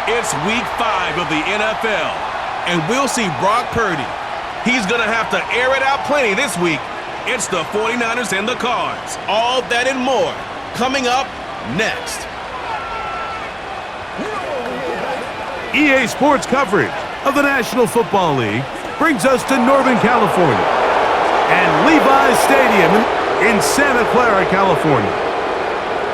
It's week 5 of the NFL, and we'll see Brock Purdy. He's going to have to air it out plenty this week. It's the 49ers and the Cards. All that and more coming up next. EA Sports coverage of the National Football League brings us to Northern California and Levi's Stadium in Santa Clara, California.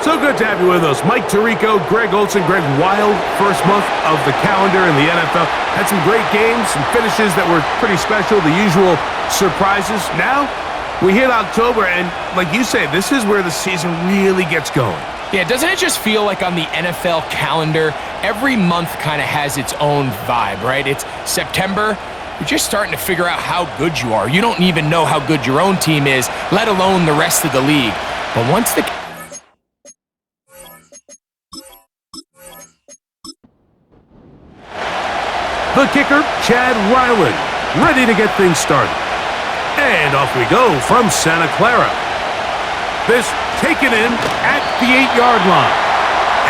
So good to have you with us. Mike Tirico, Greg Olson. Greg, wild first month of the calendar in the NFL. Had some great games, some finishes that were pretty special, the usual surprises. Now, we hit October, and like you say, this is where the season really gets going. Yeah, doesn't it just feel like on the NFL calendar, every month kind of has its own vibe, right? It's September. You're just starting to figure out how good you are. You don't even know how good your own team is, let alone the rest of the league. But once the kicker, Chad Ryland, ready to get things started. And off we go from Santa Clara. This taken in at the 8-yard line.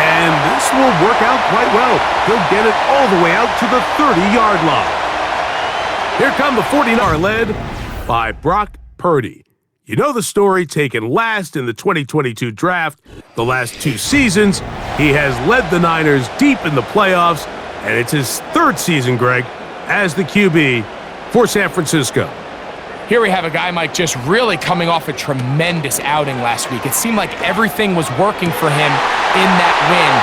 And this will work out quite well. He'll get it all the way out to the 30-yard line. Here come the 49ers, led by Brock Purdy. You know the story, taken last in the 2022 draft. The last 2 seasons, he has led the Niners deep in the playoffs, and it's his 3rd season, Greg, as the QB for San Francisco. Here we have a guy, Mike, just really coming off a tremendous outing last week. It seemed like everything was working for him in that win.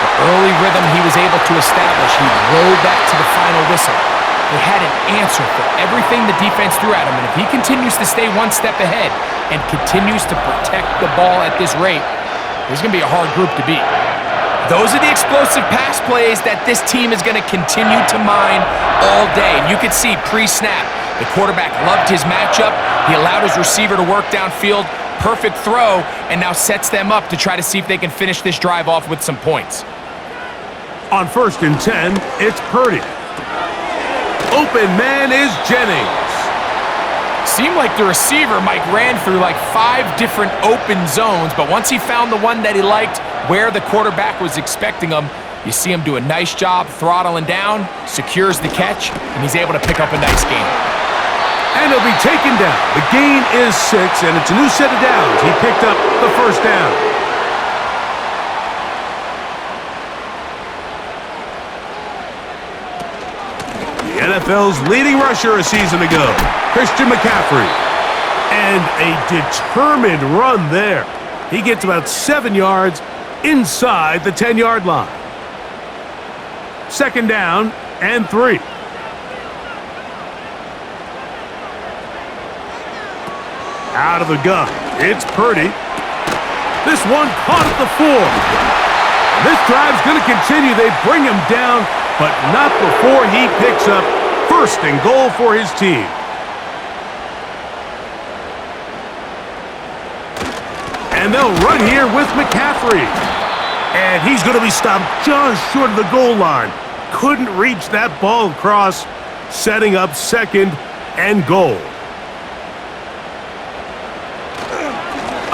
The early rhythm he was able to establish, he rode that to the final whistle. They had an answer for everything the defense threw at him, and if he continues to stay one step ahead and continues to protect the ball at this rate, this is going to be a hard group to beat. Those are the explosive pass plays that this team is going to continue to mine all day. And you could see pre-snap, the quarterback loved his matchup. He allowed his receiver to work downfield, perfect throw, and now sets them up to try to see if they can finish this drive off with some points. On 1st and 10, it's Purdy. Open man is Jennings. Seemed like the receiver, Mike, ran through like 5 different open zones, but once he found the one that he liked, where the quarterback was expecting him, you see him do a nice job throttling down, secures the catch, and he's able to pick up a nice gain. And he'll be taken down. The gain is 6, and it's a new set of downs. He picked up the 1st down. The NFL's leading rusher a season ago, Christian McCaffrey. And a determined run there. He gets about 7 yards inside the 10-yard line. 2nd down and 3. Out of the gun, it's Purdy. This one caught at the 4. This drive's going to continue. They bring him down, but not before he picks up 1st and goal for his team. And they'll run here with McCaffrey. And he's going to be stopped just short of the goal line. Couldn't reach that ball across, setting up 2nd and goal.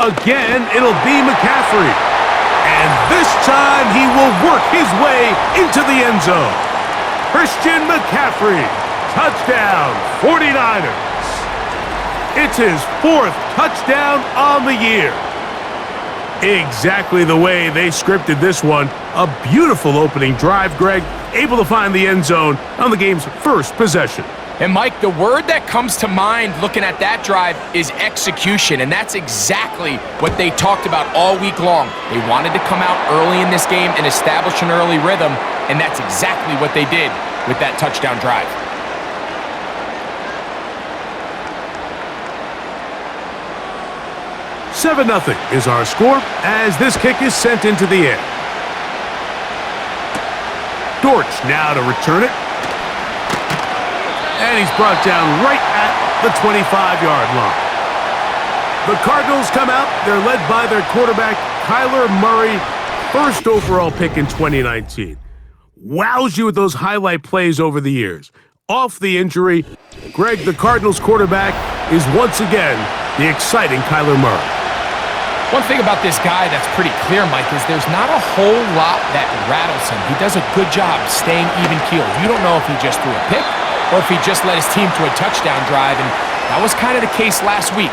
Again, it'll be McCaffrey. And this time he will work his way into the end zone. Christian McCaffrey, touchdown, 49ers. It's his 4th touchdown on the year. Exactly the way they scripted this one. A beautiful opening drive, Greg, able to find the end zone on the game's 1st possession. And Mike, the word that comes to mind looking at that drive is execution, and that's exactly what they talked about all week long. They wanted to come out early in this game and establish an early rhythm, and that's exactly what they did with that touchdown drive. $7-0 is our score as this kick is sent into the air. Dortch now to return it. And he's brought down right at the 25-yard line. The Cardinals come out. They're led by their quarterback, Kyler Murray, 1st overall pick in 2019. Wows you with those highlight plays over the years. Off the injury, Greg, the Cardinals quarterback, is once again the exciting Kyler Murray. One thing about this guy that's pretty clear, Mike, is there's not a whole lot that rattles him. He does a good job staying even-keeled. You don't know if he just threw a pick or if he just led his team to a touchdown drive, and that was kind of the case last week.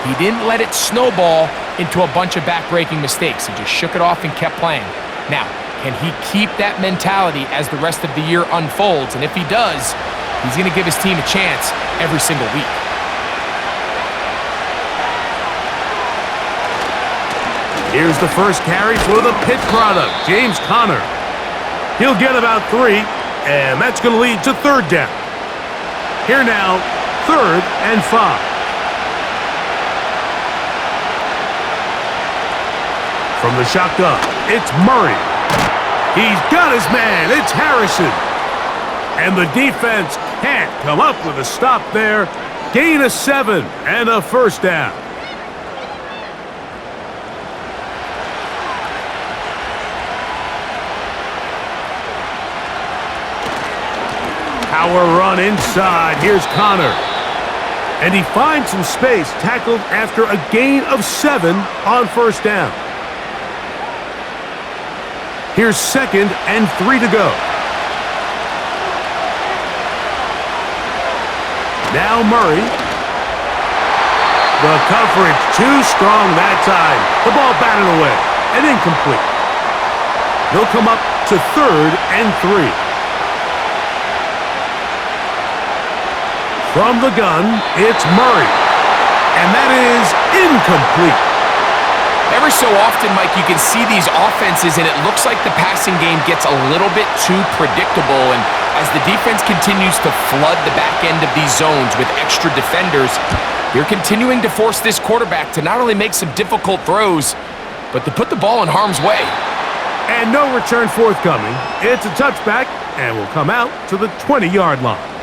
He didn't let it snowball into a bunch of back-breaking mistakes. He just shook it off and kept playing. Now, can he keep that mentality as the rest of the year unfolds? And if he does, he's going to give his team a chance every single week. Here's the first carry for the Pitt product, James Conner. He'll get about 3, and that's going to lead to third down. Here now, 3rd and 5. From the shotgun, it's Murray. He's got his man, it's Harrison. And the defense can't come up with a stop there. Gain of 7 and a first down. Power run inside. Here's Conner. And he finds some space, tackled after a gain of 7 on first down. Here's 2nd and 3 to go. Now Murray. The coverage too strong that time. The ball batted away and incomplete. They'll come up to 3rd and 3. From the gun, it's Murray. And that is incomplete. Every so often, Mike, you can see these offenses, and it looks like the passing game gets a little bit too predictable. And as the defense continues to flood the back end of these zones with extra defenders, you're continuing to force this quarterback to not only make some difficult throws, but to put the ball in harm's way. And no return forthcoming. It's a touchback, and will come out to the 20-yard line.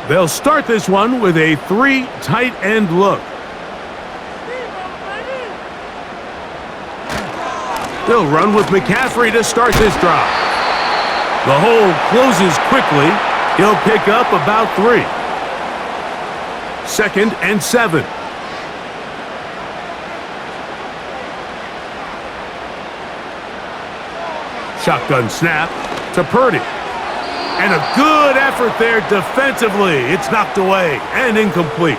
They'll start this one with a 3 tight end look. They'll run with McCaffrey to start this drive. The hole closes quickly. He'll pick up about 3. 2nd and 7. Shotgun snap to Purdy. And a good effort there defensively. It's knocked away and incomplete.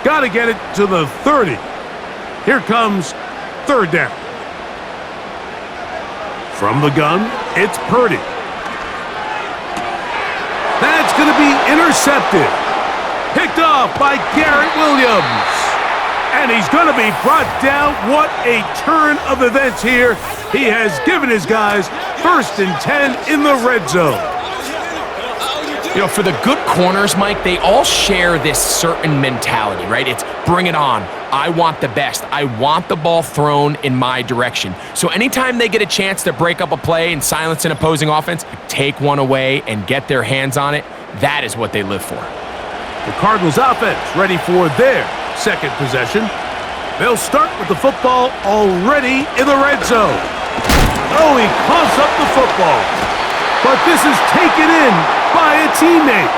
Got to get it to the 30. Here comes 3rd down. From the gun, it's Purdy. That's going to be intercepted. Picked off by Garrett Williams. And he's going to be brought down. What a turn of events here. He has given his guys 1st and 10 in the red zone. You know, for the good corners, Mike, they all share this certain mentality, right? It's bring it on. I want the best. I want the ball thrown in my direction. So anytime they get a chance to break up a play and silence an opposing offense, take one away and get their hands on it, that is what they live for. The Cardinals offense ready for their 2nd possession. They'll start with the football already in the red zone. Oh, he coughs up the football. But this is taken in by a teammate.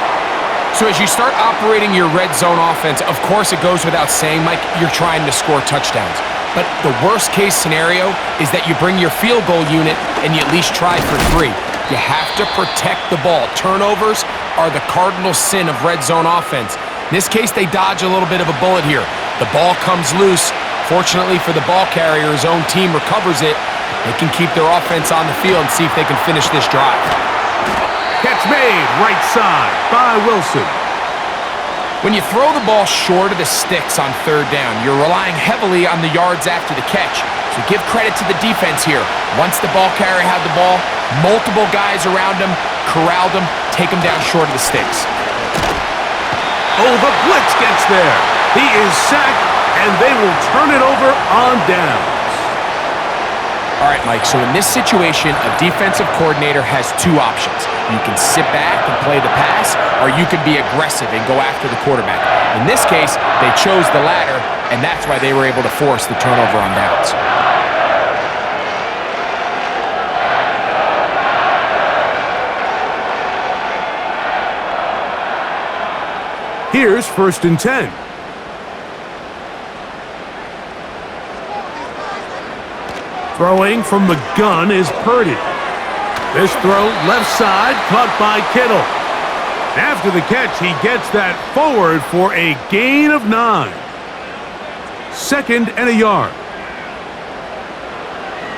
So as you start operating your red zone offense, of course it goes without saying, Mike, you're trying to score touchdowns. But the worst case scenario is that you bring your field goal unit and you at least try for 3. You have to protect the ball. Turnovers are the cardinal sin of red zone offense. In this case, they dodge a little bit of a bullet here. The ball comes loose. Fortunately for the ball carrier, his own team recovers it. They can keep their offense on the field and see if they can finish this drive. Catch made right side by Wilson. When you throw the ball short of the sticks on 3rd down, you're relying heavily on the yards after the catch. So give credit to the defense here. Once the ball carrier had the ball, multiple guys around him, corralled him, take him down short of the sticks. Oh, the blitz gets there. He is sacked, and they will turn it over on downs. All right, Mike, so in this situation, a defensive coordinator has 2 options. You can sit back and play the pass, or you can be aggressive and go after the quarterback. In this case, they chose the latter, and that's why they were able to force the turnover on downs. Here's 1st and 10. Throwing from the gun is Purdy. This throw left side caught by Kittle. After the catch, he gets that forward for a gain of 9. 2nd and a yard.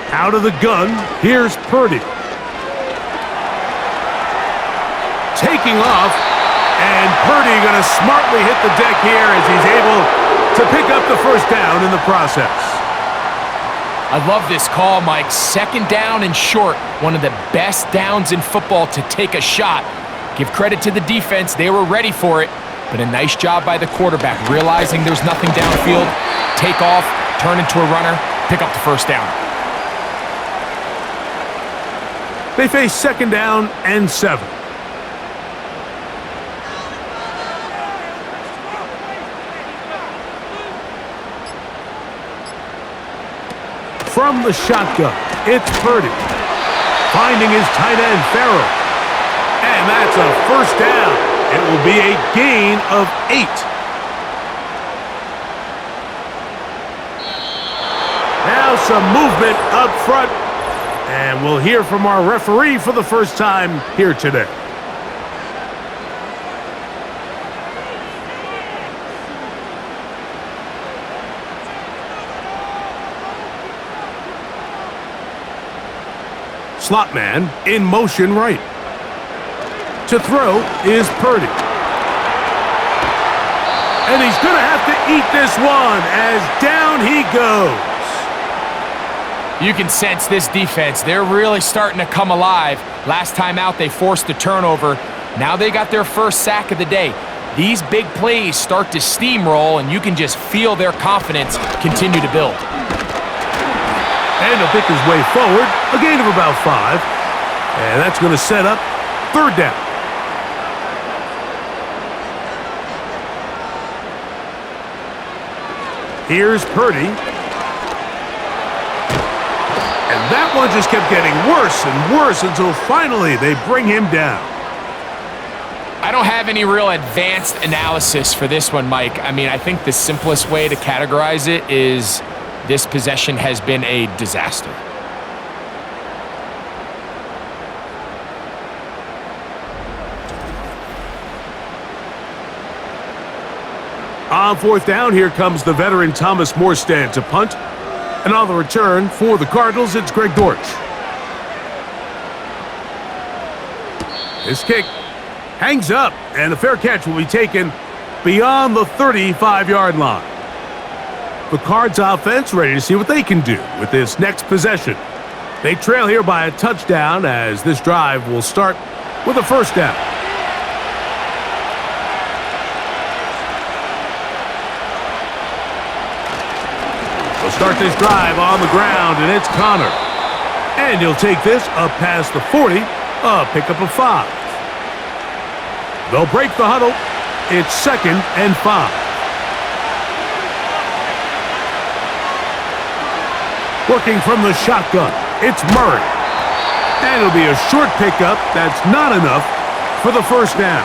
Out of the gun, here's Purdy. Taking off, and Purdy going to smartly hit the deck here as he's able to pick up the 1st down in the process. I love this call, Mike. 2nd down and short. One of the best downs in football to take a shot. Give credit to the defense. They were ready for it. But a nice job by the quarterback, realizing there's nothing downfield. Take off, turn into a runner, pick up the 1st down. They face 2nd down and 7. From the shotgun, it's Purdy. Finding his tight end, Farrell. And that's a 1st down. It will be a gain of 8. Now some movement up front. And we'll hear from our referee for the 1st time here today. Slot man in motion right. To throw is Purdy. And he's going to have to eat this one as down he goes. You can sense this defense. They're really starting to come alive. Last time out, they forced a turnover. Now they got their 1st sack of the day. These big plays start to steamroll, and you can just feel their confidence continue to build. And he'll pick his way forward, a gain of about 5. And that's going to set up 3rd down. Here's Purdy. And that one just kept getting worse and worse until finally they bring him down. I don't have any real advanced analysis for this one, Mike. I mean, I think the simplest way to categorize it is this possession has been a disaster. On 4th down, here comes the veteran Thomas Morstead to punt. And on the return for the Cardinals, it's Greg Dortch. His kick hangs up, and the fair catch will be taken beyond the 35-yard line. The Cards offense ready to see what they can do with this next possession. They trail here by a touchdown as this drive will start with a 1st down. They'll start this drive on the ground, and it's Connor. And he'll take this up past the 40, a pickup of 5. They'll break the huddle. It's 2nd and 5. Working from the shotgun, it's Murray. And it'll be a short pickup that's not enough for the 1st down.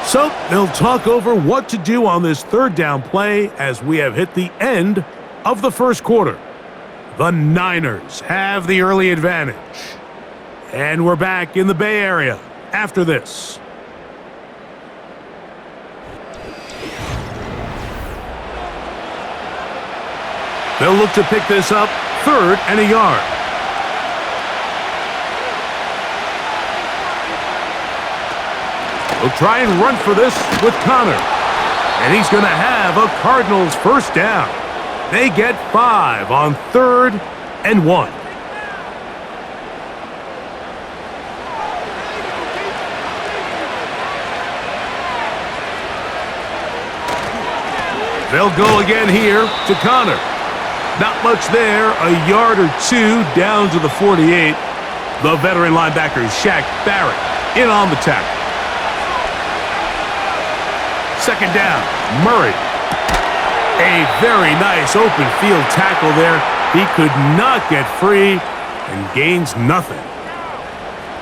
So they'll talk over what to do on this 3rd down play as we have hit the end of the 1st quarter. The Niners have the early advantage. And we're back in the Bay Area after this. They'll look to pick this up 3rd and a yard. They'll try and run for this with Connor. And he's going to have a Cardinals 1st down. They get 5 on 3rd and 1. They'll go again here to Connor. Not much there, a yard or 2 down to the 48. The veteran linebacker Shaq Barrett in on the tackle. 2nd down, Murray. A very nice open field tackle there. He could not get free and gains nothing.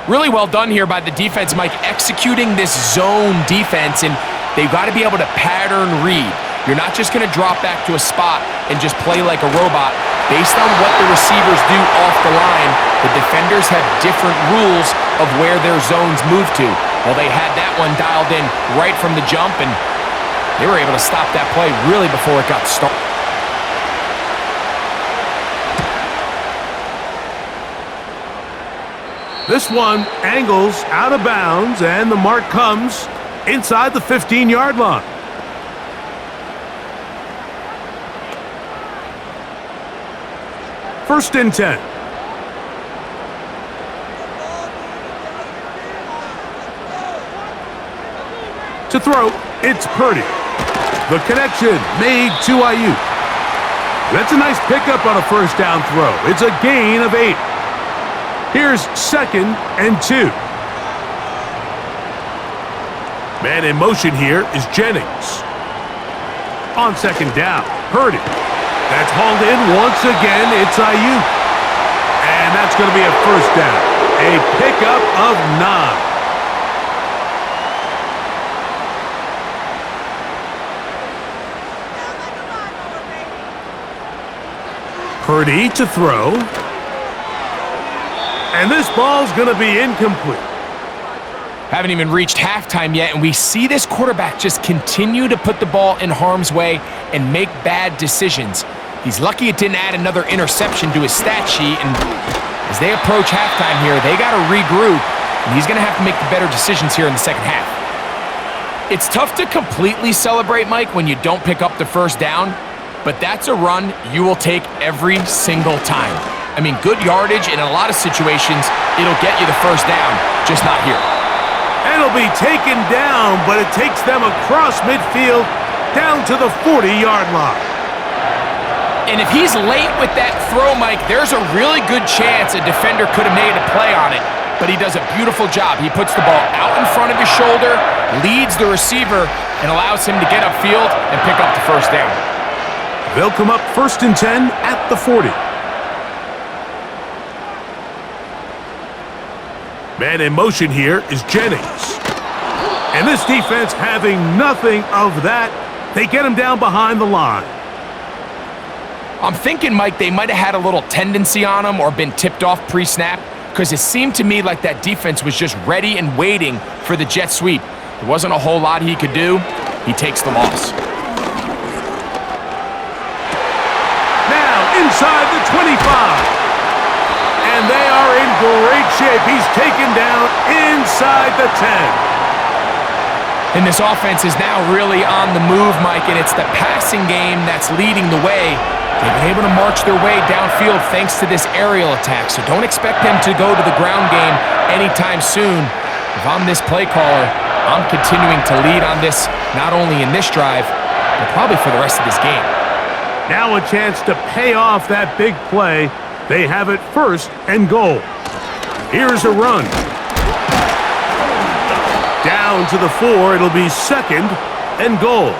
Really well done here by the defense, Mike, executing this zone defense, and they've got to be able to pattern read. You're not just going to drop back to a spot and just play like a robot. Based on what the receivers do off the line, the defenders have different rules of where their zones move to. Well, they had that one dialed in right from the jump, and they were able to stop that play really before it got started. This one angles out of bounds, and the mark comes inside the 15-yard line. First and 10. To throw, it's Purdy. The connection made to Ayuk. That's a nice pickup on a first down throw. It's a gain of 8. Here's 2nd and 2. Man in motion here is Jennings. On 2nd down, Purdy. That's hauled in once again. It's Ayuk. And that's going to be a first down. A pickup of 9. Purdy to throw. And this ball's going to be incomplete. Haven't even reached halftime yet, and we see this quarterback just continue to put the ball in harm's way and make bad decisions. He's lucky it didn't add another interception to his stat sheet, and as they approach halftime here, they got to regroup, and he's going to have to make the better decisions here in the second half. It's tough to completely celebrate, Mike, when you don't pick up the first down, but that's a run you will take every single time. I mean, good yardage, and in a lot of situations, it'll get you the first down, just not here. It'll be taken down, but it takes them across midfield down to the 40-yard line. And if he's late with that throw, Mike, there's a really good chance a defender could have made a play on it, but he does a beautiful job. He puts the ball out in front of his shoulder, leads the receiver, and allows him to get upfield and pick up the first down. They'll come up 1st and 10 at the 40. Man in motion here is Jennings. And this defense having nothing of that, they get him down behind the line. I'm thinking, Mike, they might have had a little tendency on him or been tipped off pre-snap, because it seemed to me like that defense was just ready and waiting for the jet sweep. There wasn't a whole lot he could do. He takes the loss. Now inside the 25. And they are in great shape. He's taken down inside the 10. And this offense is now really on the move, Mike, and it's the passing game that's leading the way. They've been able to march their way downfield thanks to this aerial attack, so don't expect them to go to the ground game anytime soon. If I'm this play caller, I'm continuing to lead on this, not only in this drive, but probably for the rest of this game. Now a chance to pay off that big play. They have it 1st and goal. Here's a run. Down to the 4, it'll be 2nd and goal.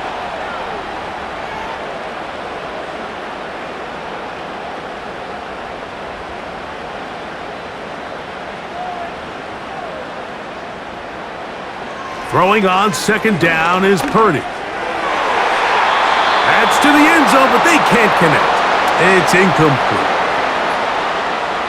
Throwing on 2nd down is Purdy. That's to the end zone, but they can't connect. It's incomplete.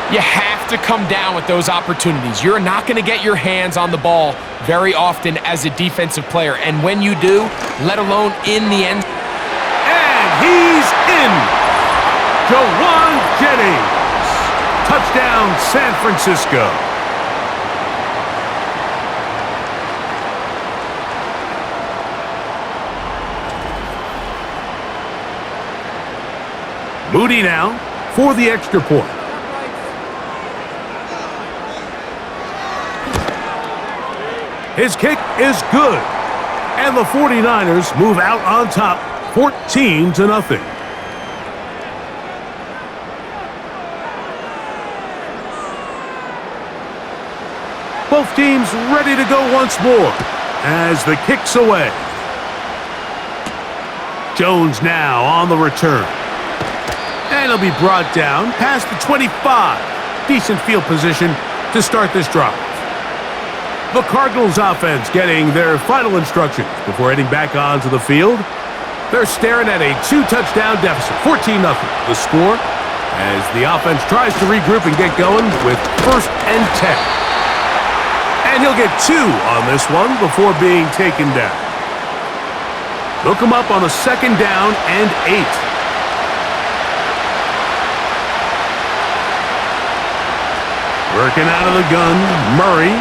You have to come down with those opportunities. You're not going to get your hands on the ball very often as a defensive player. And when you do, let alone in the end. And he's in. Jawan Jennings. Touchdown, San Francisco. Moody now for the extra point. His kick is good. And the 49ers move out on top 14-0. Both teams ready to go once more as the kick's away. Jones now on the return. And he'll be brought down past the 25. Decent field position to start this drive. The Cardinals offense getting their final instructions before heading back onto the field. They're staring at a 2-touchdown deficit, 14-0. The score as the offense tries to regroup and get going with 1st and 10. And he'll get 2 on this one before being taken down. They'll come up on a 2nd down and 8. Working out of the gun, Murray.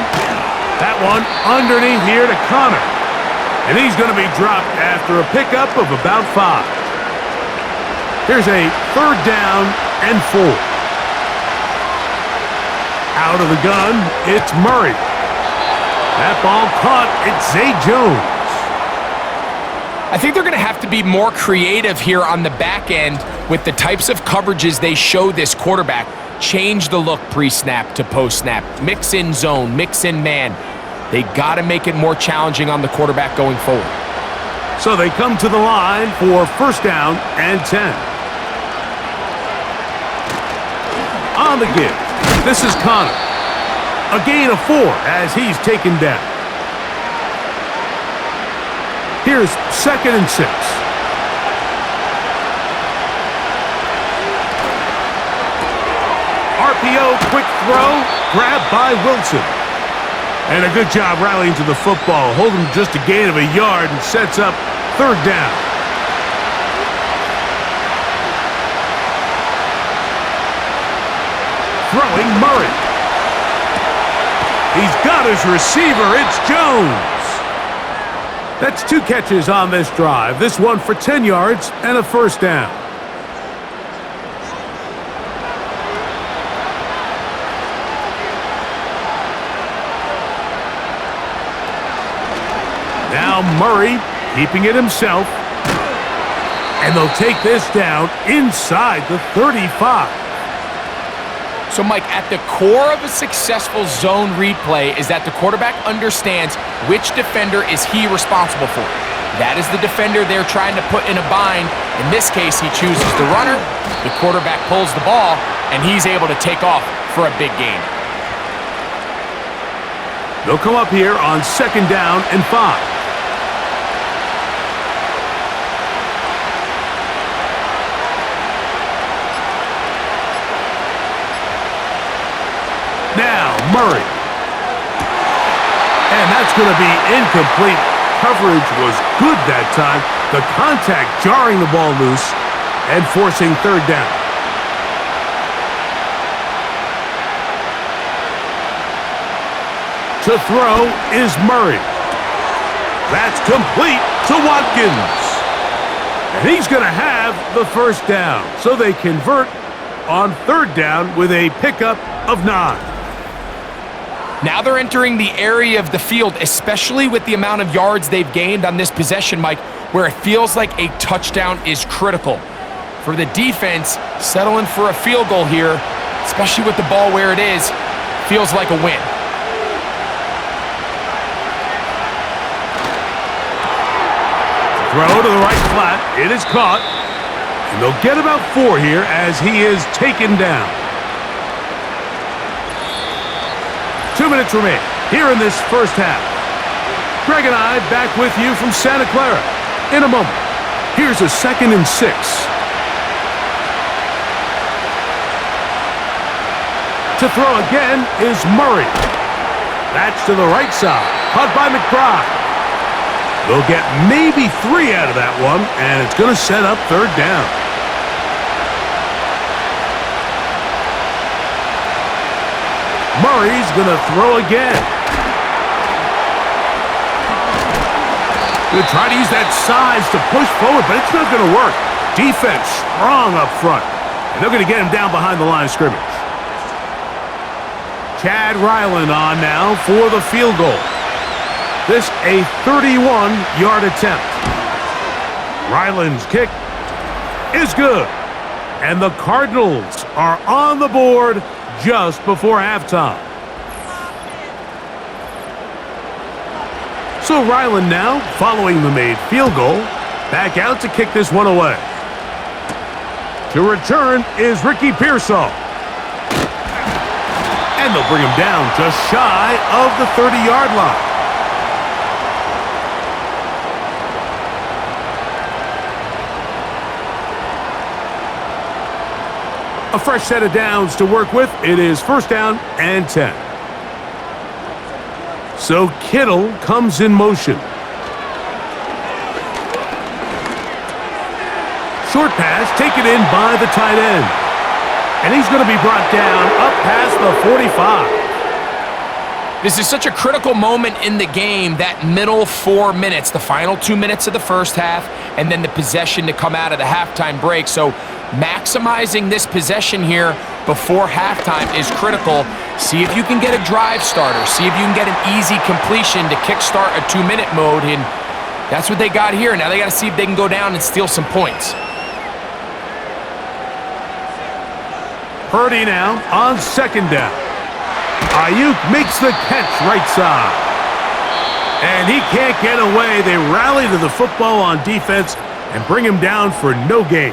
That one underneath here to Connor. And he's going to be dropped after a pickup of about 5. Here's a 3rd down and 4. Out of the gun, it's Murray. That ball caught. It's Zay Jones. I think they're going to have to be more creative here on the back end with the types of coverages they show this quarterback. Change the look pre-snap to post-snap. Mix in zone, mix in man. They got to make it more challenging on the quarterback going forward. So they come to the line for 1st down and 10. On the give, this is Connor. A gain of 4 as he's taken down. Here's 2nd and 6. RPO, quick throw, grabbed by Wilson. And a good job rallying to the football, holding just a gain of a yard and sets up 3rd down. Throwing Murray. He's got his receiver, it's Jones. That's 2 catches on this drive, this one for 10 yards and a 1st down. Now Murray keeping it himself. And they'll take this down inside the 35. So, Mike, at the core of a successful zone read play is that the quarterback understands which defender is he responsible for. That is the defender they're trying to put in a bind. In this case, he chooses the runner. The quarterback pulls the ball, and he's able to take off for a big gain. They'll come up here on 2nd down and 5. Now, Murray. And that's going to be incomplete. Coverage was good that time. The contact jarring the ball loose and forcing 3rd down. To throw is Murray. That's complete to Watkins. And he's going to have the 1st down. So they convert on 3rd down with a pickup of 9. Now they're entering the area of the field, especially with the amount of yards they've gained on this possession, Mike, where it feels like a touchdown is critical. For the defense, settling for a field goal here, especially with the ball where it is, feels like a win. Throw to the right flat. It is caught. And they'll get about 4 here as he is taken down. 2 minutes remain here in this 1st half. Greg and I back with you from Santa Clara in a moment. Here's a 2nd and 6. To throw again is Murray. That's to the right side. Caught by McBride. They'll get maybe 3 out of that one, and it's going to set up 3rd down. Murray's going to throw again. Going to try to use that size to push forward, but it's not going to work. Defense strong up front, and they're going to get him down behind the line of scrimmage. Chad Ryland on now for the field goal. This a 31-yard attempt. Ryland's kick is good, and the Cardinals are on the board just before halftime. So Ryland now, following the made field goal, back out to kick this one away. To return is Ricky Pearsall. And they'll bring him down just shy of the 30-yard line. A fresh set of downs to work with. It is first down and 10. So Kittle comes in motion. Short pass taken in by the tight end. And he's going to be brought down up past the 45. This is such a critical moment in the game, that middle 4 minutes, the final 2 minutes of the first half, and then the possession to come out of the halftime break. So maximizing this possession here before halftime is critical. See if you can get a drive starter. See if you can get an easy completion to kickstart a 2-minute mode, and that's what they got here. Now they got to see if they can go down and steal some points. Purdy now on second down. Ayuk makes the catch right side. And he can't get away. They rally to the football on defense and bring him down for no gain.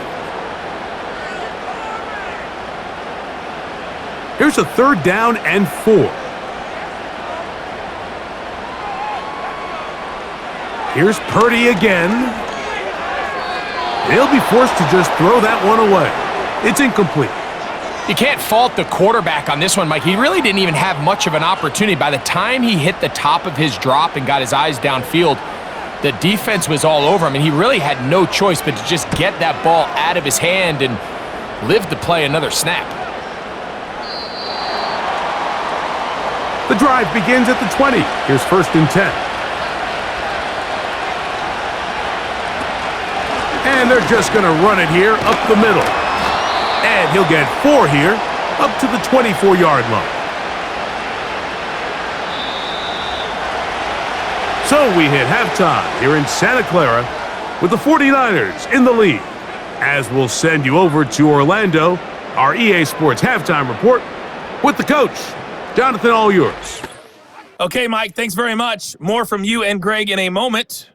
Here's a third down and 4. Here's Purdy again. They'll be forced to just throw that one away. It's incomplete. You can't fault the quarterback on this one, Mike. He really didn't even have much of an opportunity. By the time he hit the top of his drop and got his eyes downfield, the defense was all over him, and he really had no choice but to just get that ball out of his hand and live to play another snap. The drive begins at the 20. Here's first and 10. And they're just going to run it here up the middle. And he'll get 4 here, up to the 24-yard line. So we hit halftime here in Santa Clara with the 49ers in the lead. As we'll send you over to Orlando, our EA Sports halftime report with the coach. Jonathan, all yours. Okay, Mike, thanks very much. More from you and Greg in a moment.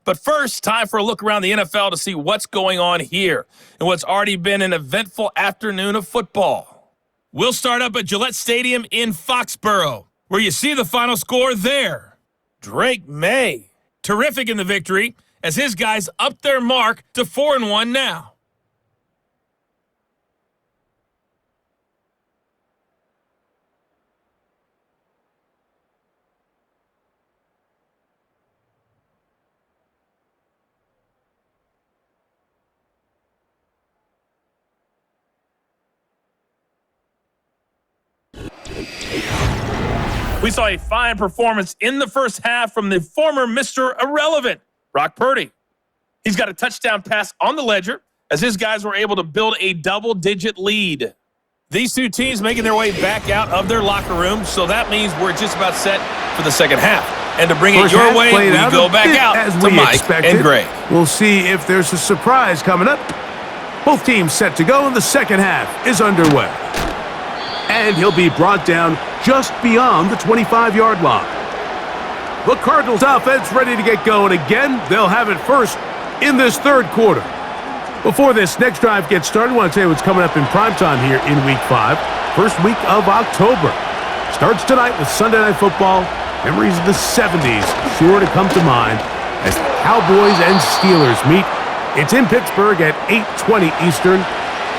But first, time for a look around the NFL to see what's going on here in what's already been an eventful afternoon of football. We'll start up at Gillette Stadium in Foxborough, where you see the final score there. Drake May, terrific in the victory, as his guys up their mark to 4-1 now. We saw a fine performance in the first half from the former Mr. Irrelevant, Brock Purdy. He's got a touchdown pass on the ledger as his guys were able to build a double-digit lead. These two teams making their way back out of their locker room, so that means we're just about set for the second half. And to bring it your way, we go back out to Mike and Greg. We'll see if there's a surprise coming up. Both teams set to go, and the second half is underway. And he'll be brought down just beyond the 25-yard line. The Cardinals offense ready to get going again. They'll have it first in this third quarter. Before this next drive gets started, I want to tell you what's coming up in primetime here in Week 5. First week of October. Starts tonight with Sunday Night Football. Memories of the 70s sure to come to mind as the Cowboys and Steelers meet. It's in Pittsburgh at 8:20 Eastern.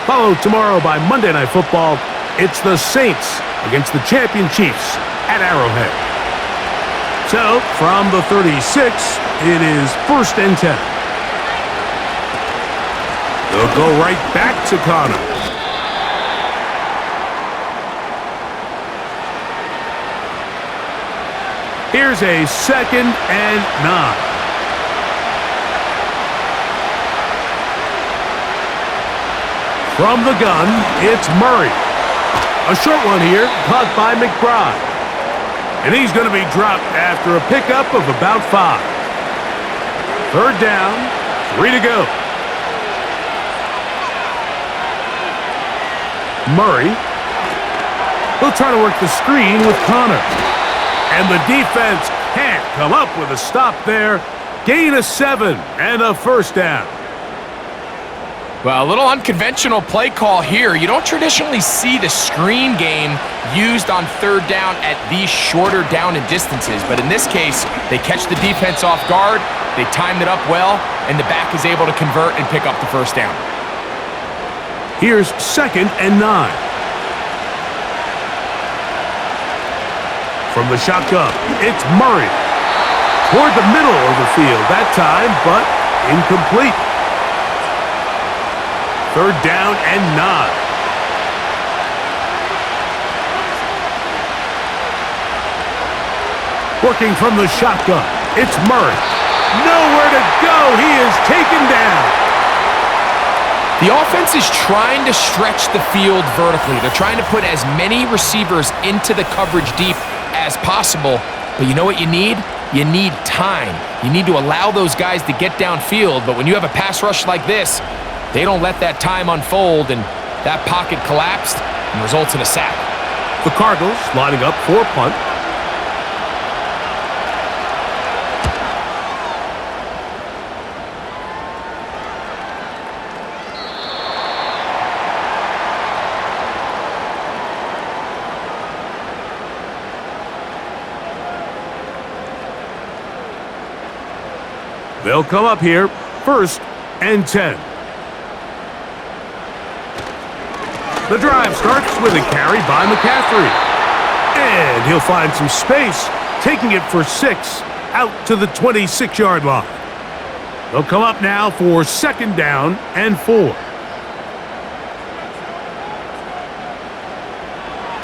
Followed tomorrow by Monday Night Football. It's the Saints against the champion Chiefs at Arrowhead. So, from the 36, it is first and 10. They'll go right back to Connor. Here's a second and 9. From the gun, it's Murray. A short one here, caught by McBride. And he's going to be dropped after a pickup of about 5. Third down, 3 to go. Murray will try to work the screen with Connor. And the defense can't come up with a stop there. Gain of 7 and a first down. Well, a little unconventional play call here. You don't traditionally see the screen game used on third down at these shorter down and distances. But in this case, they catch the defense off guard, they timed it up well, and the back is able to convert and pick up the first down. Here's 2nd and 9. From the shotgun, it's Murray. Toward the middle of the field that time, but incomplete. 3rd down and 9. Working from the shotgun, it's Murray. Nowhere to go. He is taken down. The offense is trying to stretch the field vertically. They're trying to put as many receivers into the coverage deep as possible. But you know what you need? You need time. You need to allow those guys to get downfield. But when you have a pass rush like this, they don't let that time unfold, and that pocket collapsed and results in a sack. The Cardinals lining up for a punt. They'll come up here, 1st and 10. The drive starts with a carry by McCaffrey. And he'll find some space, taking it for 6 out to the 26-yard line. They'll come up now for 2nd down and 4.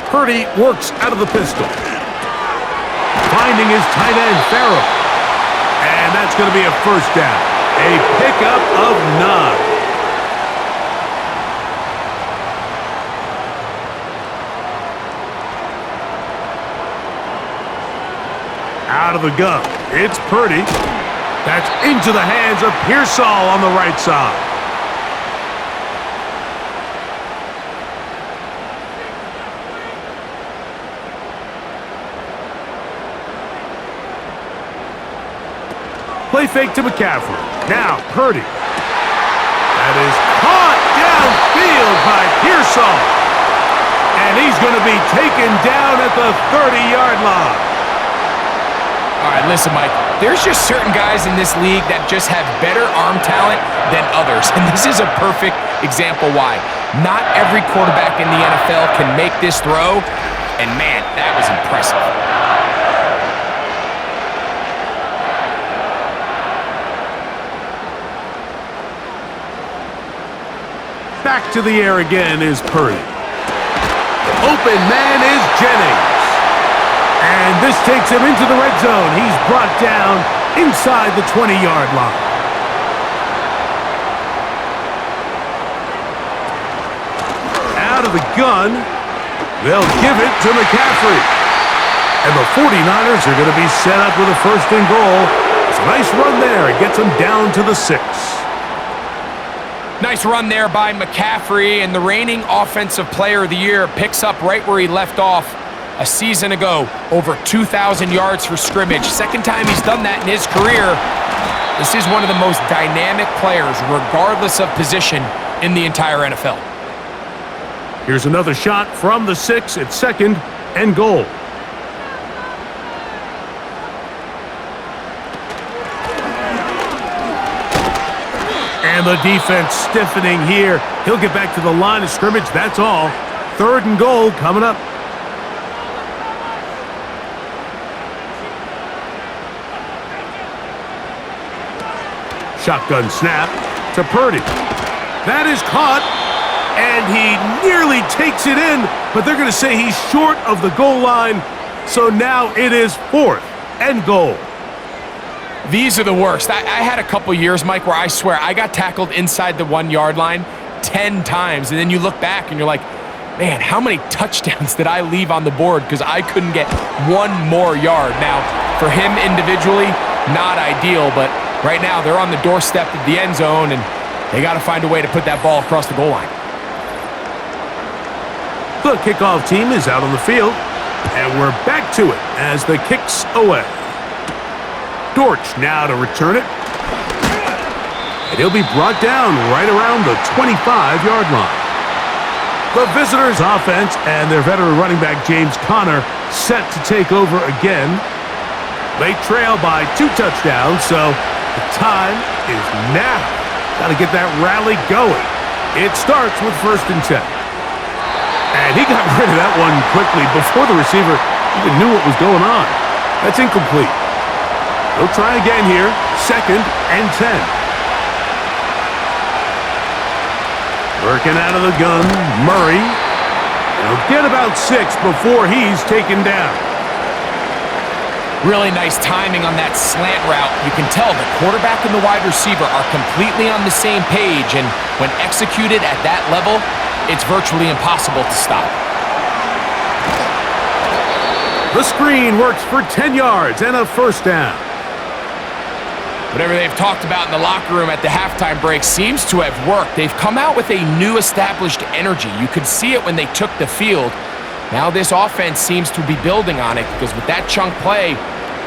Purdy works out of the pistol. Finding his tight end, Farrell. And that's going to be a 1st down. A pickup of 9. Out of the gun, it's Purdy. That's into the hands of Pearsall on the right side. Play fake to McCaffrey. Now Purdy. That is caught downfield by Pearsall. And he's going to be taken down at the 30-yard line. All right, listen, Mike, there's just certain guys in this league that just have better arm talent than others, and this is a perfect example why. Not every quarterback in the NFL can make this throw, and man, that was impressive. Back to the air again is Purdy. Open man is Jennings. And this takes him into the red zone. He's brought down inside the 20-yard line. Out of the gun, they'll give it to McCaffrey. And the 49ers are going to be set up with a 1st and goal. It's a nice run there. It gets them down to the 6. Nice run there by McCaffrey, and the reigning Offensive Player of the Year picks up right where he left off a season ago. Over 2,000 yards for scrimmage. 2nd time he's done that in his career. This is one of the most dynamic players, regardless of position, in the entire NFL. Here's another shot from the 6 at 2nd and goal. And the defense stiffening here. He'll get back to the line of scrimmage, that's all. 3rd and goal coming up. Shotgun snap to Purdy. That is caught, and he nearly takes it in, but they're going to say he's short of the goal line, so now it is 4th and goal. These are the worst. I had a couple years, Mike, where I swear I got tackled inside the 1-yard line 10 times, and then you look back and you're like, man, how many touchdowns did I leave on the board because I couldn't get one more yard? Now, for him individually, not ideal, but right now they're on the doorstep of the end zone, and they got to find a way to put that ball across the goal line. The kickoff team is out on the field, and we're back to it as the kick's away. Dortch now to return it. and he'll be brought down right around the 25-yard line. The visitors' offense and their veteran running back James Conner set to take over again. They trail by 2 touchdowns, so the time is now. Got to get that rally going. It starts with 1st and 10. And he got rid of that one quickly before the receiver even knew what was going on. That's incomplete. They'll try again here. 2nd and 10. Working out of the gun, Murray. He'll get about 6 before he's taken down. Really nice timing on that slant route. You can tell the quarterback and the wide receiver are completely on the same page, and when executed at that level, it's virtually impossible to stop. The screen works for 10 yards and a 1st down. Whatever they've talked about in the locker room at the halftime break seems to have worked. They've come out with a new established energy. You could see it when they took the field. Now this offense seems to be building on it because with that chunk play,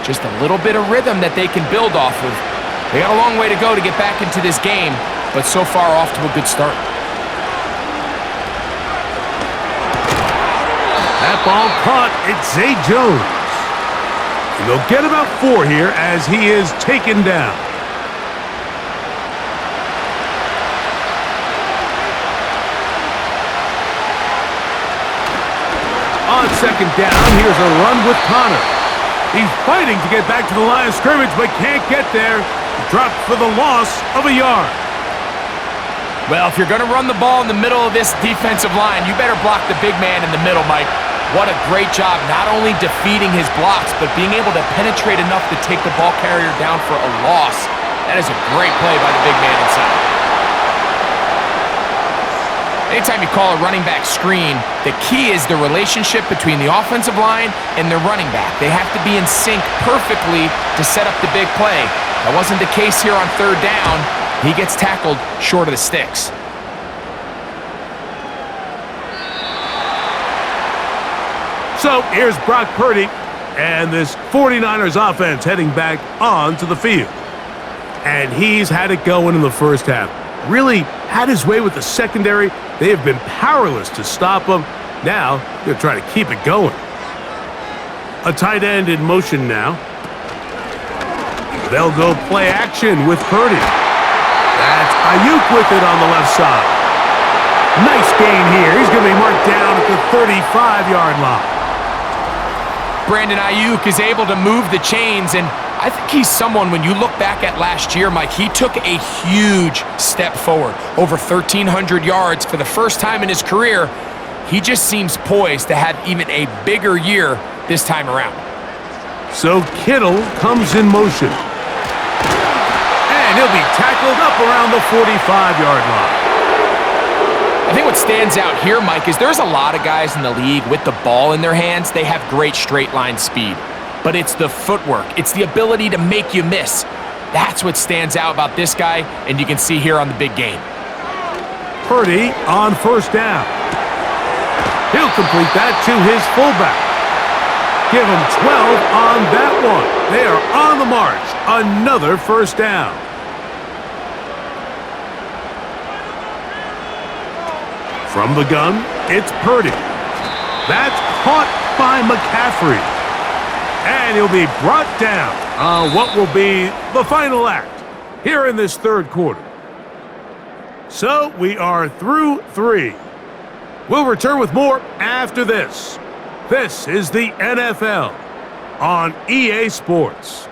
just a little bit of rhythm that they can build off of. They got a long way to go to get back into this game, but so far off to a good start. That ball caught. It's Zay Jones. And they'll get about 4 here as he is taken down. On 2nd down, here's a run with Conner. He's fighting to get back to the line of scrimmage, but can't get there. Dropped for the loss of a yard. Well, if you're going to run the ball in the middle of this defensive line, you better block the big man in the middle, Mike. What a great job, not only defeating his blocks, but being able to penetrate enough to take the ball carrier down for a loss. That is a great play by the big man inside. Anytime you call a running back screen, the key is the relationship between the offensive line and their running back. They have to be in sync perfectly to set up the big play. That wasn't the case here on 3rd down. He gets tackled short of the sticks. So here's Brock Purdy and this 49ers offense heading back onto the field. And he's had it going in the 1st half. Really had his way with the secondary. They have been powerless to stop him. Now they're trying to keep it going. A tight end in motion now. They'll go play action with Purdy. That's Ayuk with it on the left side. Nice gain here. He's going to be marked down at the 35-yard line. Brandon Ayuk is able to move the chains, and I think he's someone, when you look back at last year, Mike, he took a huge step forward. Over 1,300 yards for the first time in his career. He just seems poised to have even a bigger year this time around. So Kittle comes in motion. And he'll be tackled up around the 45-yard line. I think what stands out here, Mike, is there's a lot of guys in the league with the ball in their hands. They have great straight line speed. But it's the footwork. It's the ability to make you miss. That's what stands out about this guy, and you can see here on the big game. Purdy on 1st down. He'll complete that to his fullback. Give him 12 on that one. They are on the march. Another 1st down. From the gun, it's Purdy. That's caught by McCaffrey. And he'll be brought down on what will be the final act here in this 3rd quarter. So we are through 3. We'll return with more after this. This is the NFL on EA Sports.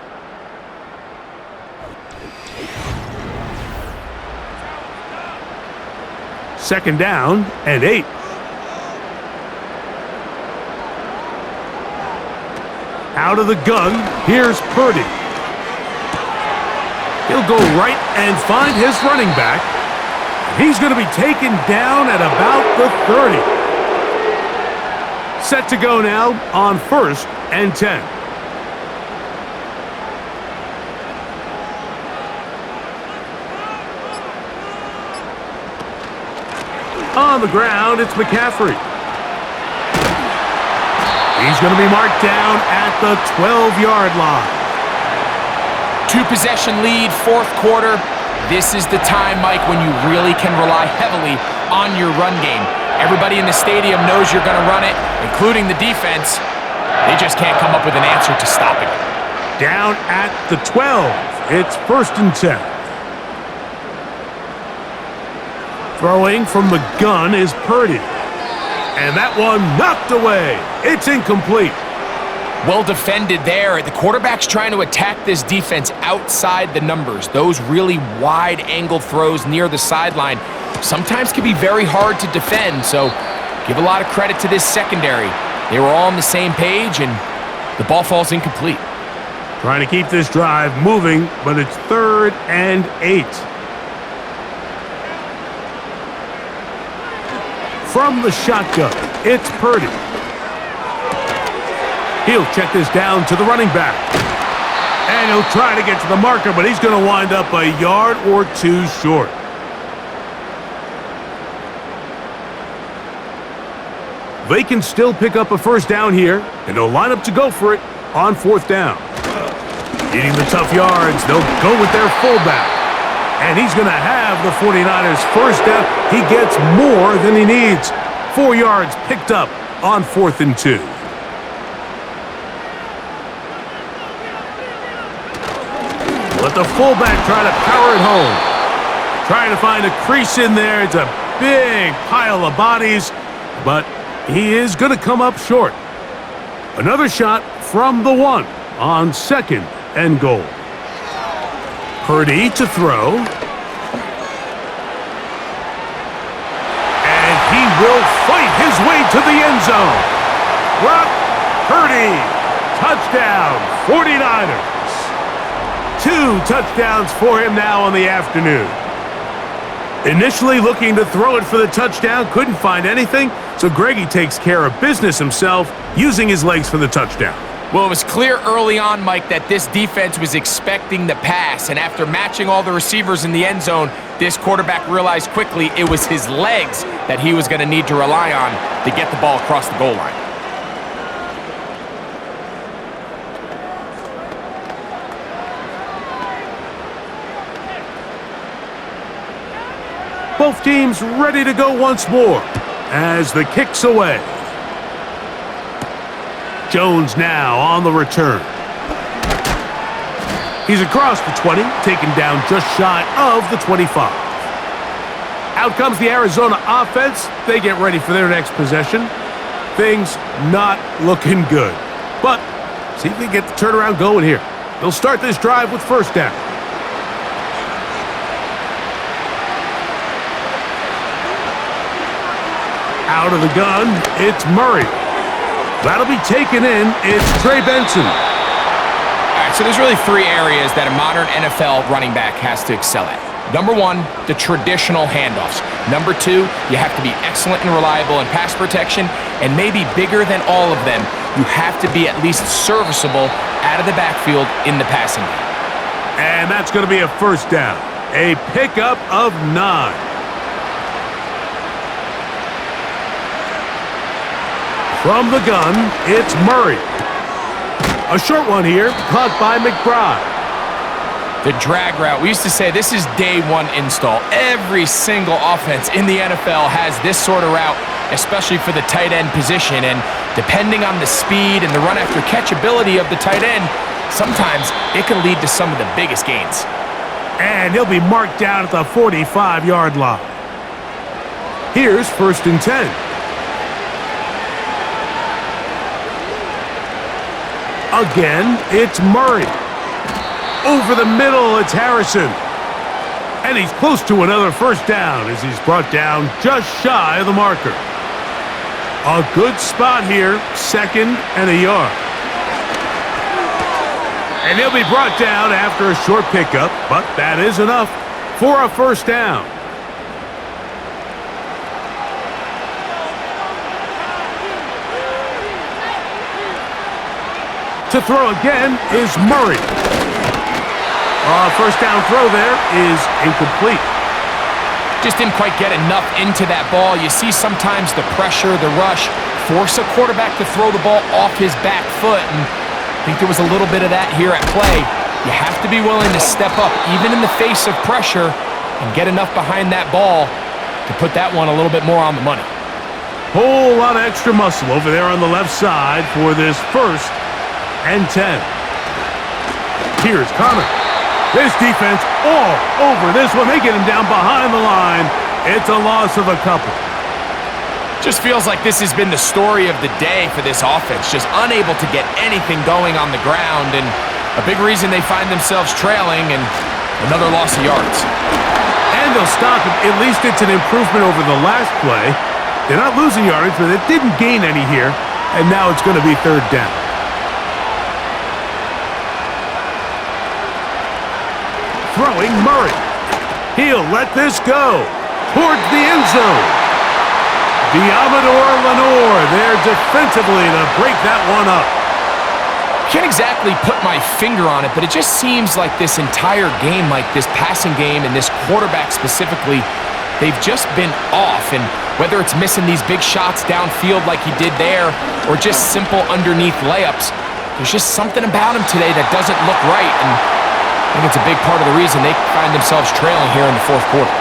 Second down and 8. Out of the gun, here's Purdy. He'll go right and find his running back. He's going to be taken down at about the 30. Set to go now on 1st and 10. On the ground, it's McCaffrey. He's going to be marked down at the 12-yard line. 2-possession lead, 4th quarter. This is the time, Mike, when you really can rely heavily on your run game. Everybody in the stadium knows you're going to run it, including the defense. They just can't come up with an answer to stopping it. Down at the 12. It's 1st and 10. Throwing from the gun is Purdy. And that one knocked away. It's incomplete. Well defended there. The quarterback's trying to attack this defense outside the numbers. Those really wide-angle throws near the sideline sometimes can be very hard to defend, so give a lot of credit to this secondary. They were all on the same page, and the ball falls incomplete. Trying to keep this drive moving, but it's 3rd and 8. From the shotgun, it's Purdy. He'll check this down to the running back. And he'll try to get to the marker, but he's going to wind up a yard or two short. They can still pick up a 1st down here, and they'll line up to go for it on 4th down. Needing the tough yards, they'll go with their fullback. And he's going to have the 49ers 1st down. He gets more than he needs. 4 yards picked up on 4th and 2. Let the fullback try to power it home. Trying to find a crease in there. It's a big pile of bodies, but he is going to come up short. Another shot from the 1 on 2nd and goal. Purdy to throw. And he will fight his way to the end zone. Brock Purdy. Touchdown, 49ers. 2 touchdowns for him now on the afternoon. Initially looking to throw it for the touchdown, couldn't find anything, so Greggy takes care of business himself, using his legs for the touchdown. Well, it was clear early on, Mike, that this defense was expecting the pass, and after matching all the receivers in the end zone, this quarterback realized quickly it was his legs that he was going to need to rely on to get the ball across the goal line. Both teams ready to go once more as the kick's away. Jones now on the return. He's across the 20, taken down just shy of the 25. Out comes the Arizona offense. They get ready for their next possession. Things not looking good. But see if they get the turnaround going here. They'll start this drive with 1st down. Out of the gun, it's Murray. That'll be taken in. It's Trey Benson. All right, so there's really 3 areas that a modern NFL running back has to excel at. Number 1, the traditional handoffs. Number 2, you have to be excellent and reliable in pass protection. And maybe bigger than all of them, you have to be at least serviceable out of the backfield in the passing game. And that's going to be a 1st down. A pickup of 9. From the gun, it's Murray. A short one here, caught by McBride. The drag route. We used to say this is day 1 install. Every single offense in the NFL has this sort of route, especially for the tight end position. And depending on the speed and the run after catch ability of the tight end, sometimes it can lead to some of the biggest gains. And he'll be marked down at the 45-yard line. Here's 1st and 10. Again, it's Murray. Over the middle, it's Harrison. And he's close to another 1st down as he's brought down just shy of the marker. A good spot here, 2nd and a yard. And he'll be brought down after a short pickup, but that is enough for a 1st down. To throw again is Murray. 1st down throw there is incomplete. Just didn't quite get enough into that ball. You see sometimes the pressure, the rush, force a quarterback to throw the ball off his back foot. And I think there was a little bit of that here at play. you have to be willing to step up, even in the face of pressure, and get enough behind that ball to put that one a little bit more on the money. Whole lot of extra muscle over there on the left side for this 1st and 10. Here's Connor. This defense all over this one. They get him down behind the line. It's a loss of a couple. Just feels like this has been the story of the day for this offense. Just unable to get anything going on the ground, and a big reason they find themselves trailing, and another loss of yards. And they'll stop it. At least it's an improvement over the last play. They're not losing yardage, but it didn't gain any here, and now it's going to be 3rd down. Throwing Murray. He'll let this go towards the end zone. Diamador Lenore there defensively to break that one up. Can't exactly put my finger on it, but it just seems like this entire game, like this passing game and this quarterback specifically, they've just been off. And whether it's missing these big shots downfield like he did there or just simple underneath layups, there's just something about him today that doesn't look right. And I think it's a big part of the reason they find themselves trailing here in the 4th quarter.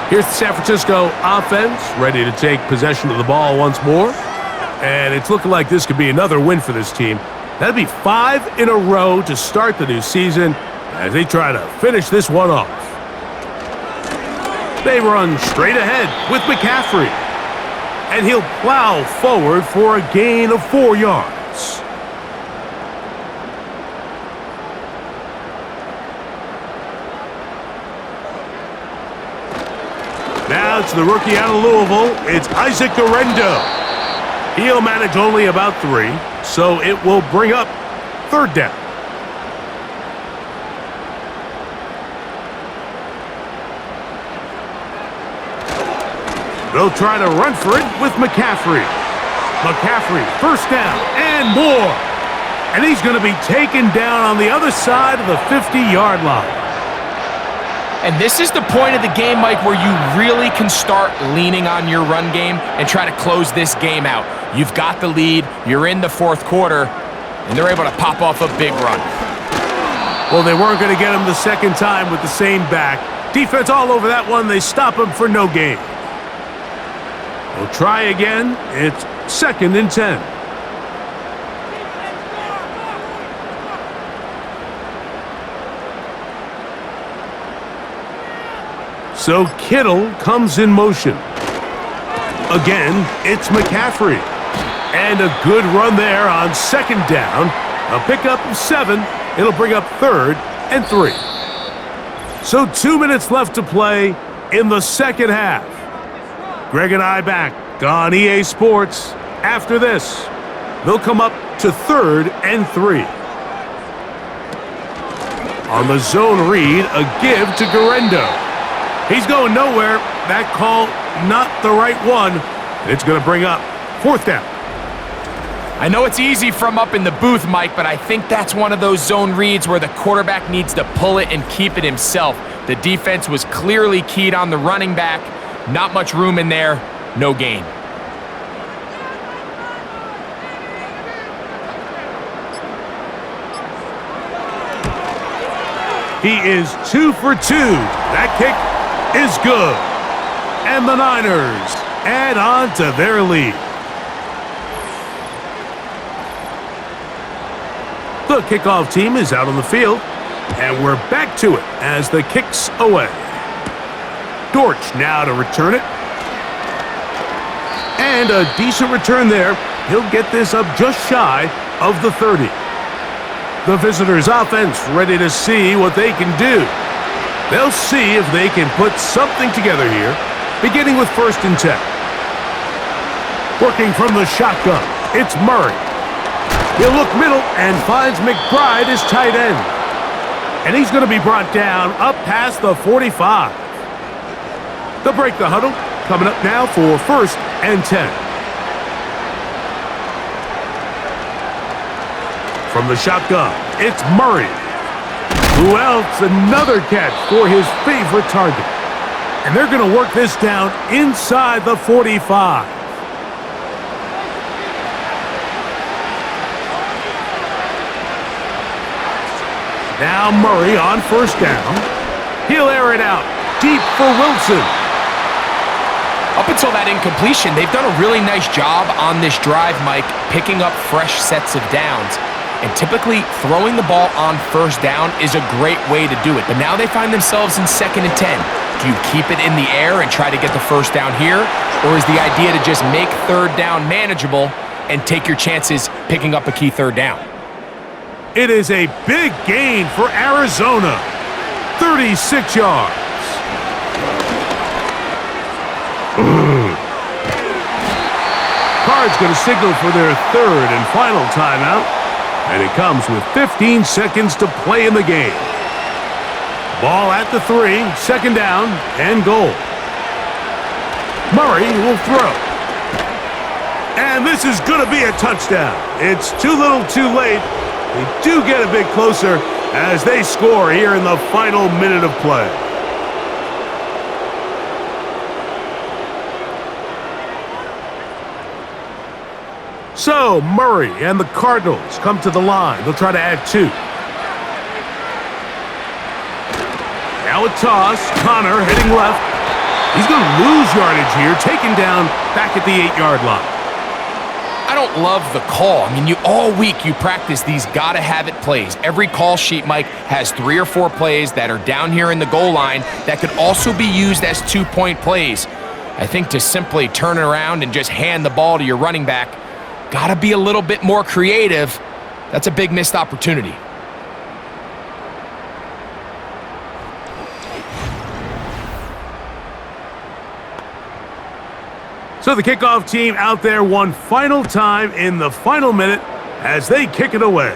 Here's the San Francisco offense, ready to take possession of the ball once more. And it's looking like this could be another win for this team. That'd be 5 in a row to start the new season as they try to finish this one off. They run straight ahead with McCaffrey. And he'll plow forward for a gain of 4 yards. Now it's the rookie out of Louisville. It's Isaac Guerendo. He'll manage only about 3, so it will bring up 3rd down. They'll try to run for it with McCaffrey. McCaffrey, 1st down and more. And he's going to be taken down on the other side of the 50-yard line. And this is the point of the game, Mike, where you really can start leaning on your run game and try to close this game out. You've got the lead, you're in the 4th quarter, and they're able to pop off a big run. Well, they weren't going to get him the 2nd time with the same back. Defense all over that one. They stop him for no gain. We'll try again. It's 2nd and 10. So Kittle comes in motion. Again, it's McCaffrey. And a good run there on 2nd down. A pickup of 7. It'll bring up 3rd and 3. So 2 minutes left to play in the 2nd half. Greg and I back on EA Sports. After this, they'll come up to 3rd and 3. On the zone read, a give to Guerendo. He's going nowhere. That call, not the right one. It's going to bring up 4th down. I know it's easy from up in the booth, Mike, but I think that's one of those zone reads where the quarterback needs to pull it and keep it himself. The defense was clearly keyed on the running back. Not much room in there. No gain. He is 2 for 2. That kick is good. And the Niners add on to their lead. The kickoff team is out on the field, and we're back to it as the kick's away. Dortch now to return it. And a decent return there. He'll get this up just shy of the 30. The visitors' offense ready to see what they can do. They'll see if they can put something together here, beginning with 1st and 10. Working from the shotgun, it's Murray. He'll look middle and finds McBride as tight end. And he's going to be brought down up past the 45. They'll break the huddle, coming up now for 1st and 10. From the shotgun, it's Murray. Who else? Another catch for his favorite target. And they're going to work this down inside the 45. Now Murray on first down. He'll air it out deep for Wilson. Up until that incompletion, they've done a really nice job on this drive, Mike, picking up fresh sets of downs. And typically, throwing the ball on first down is a great way to do it. But now they find themselves in 2nd and 10. Do you keep it in the air and try to get the first down here? Or is the idea to just make 3rd down manageable and take your chances picking up a key 3rd down? It is a big gain for Arizona. 36 yards. Cards going to signal for their 3rd and final timeout. And it comes with 15 seconds to play in the game. Ball at the 3, 2nd down, and goal. Murray will throw. And this is going to be a touchdown. It's too little too late. They do get a bit closer as they score here in the final minute of play. So, Murray and the Cardinals come to the line. They'll try to add 2. Now a toss. Connor heading left. He's going to lose yardage here, taken down back at the 8-yard line. I don't love the call. I mean, all week you practice these gotta-have-it plays. Every call sheet, Mike, has 3 or 4 plays that are down here in the goal line that could also be used as 2-point plays. I think to simply turn it around and just hand the ball to your running back, gotta be a little bit more creative. That's a big missed opportunity. So the kickoff team out there one final time in the final minute as they kick it away.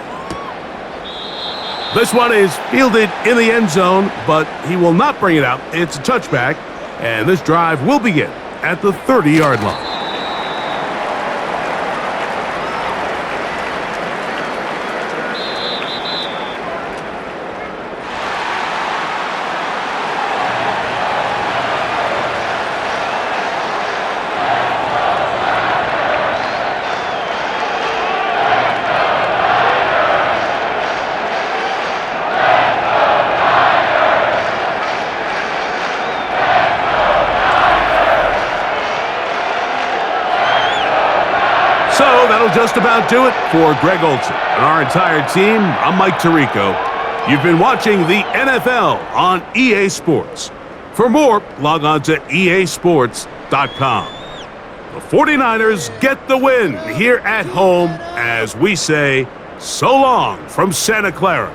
This one is fielded in the end zone, but he will not bring it out. It's a touchback, and this drive will begin at the 30-yard line. So that'll just about do it for Greg Olson and our entire team. I'm Mike Tirico. You've been watching the NFL on EA Sports. For more, log on to easports.com. The 49ers get the win here at home as we say so long from Santa Clara.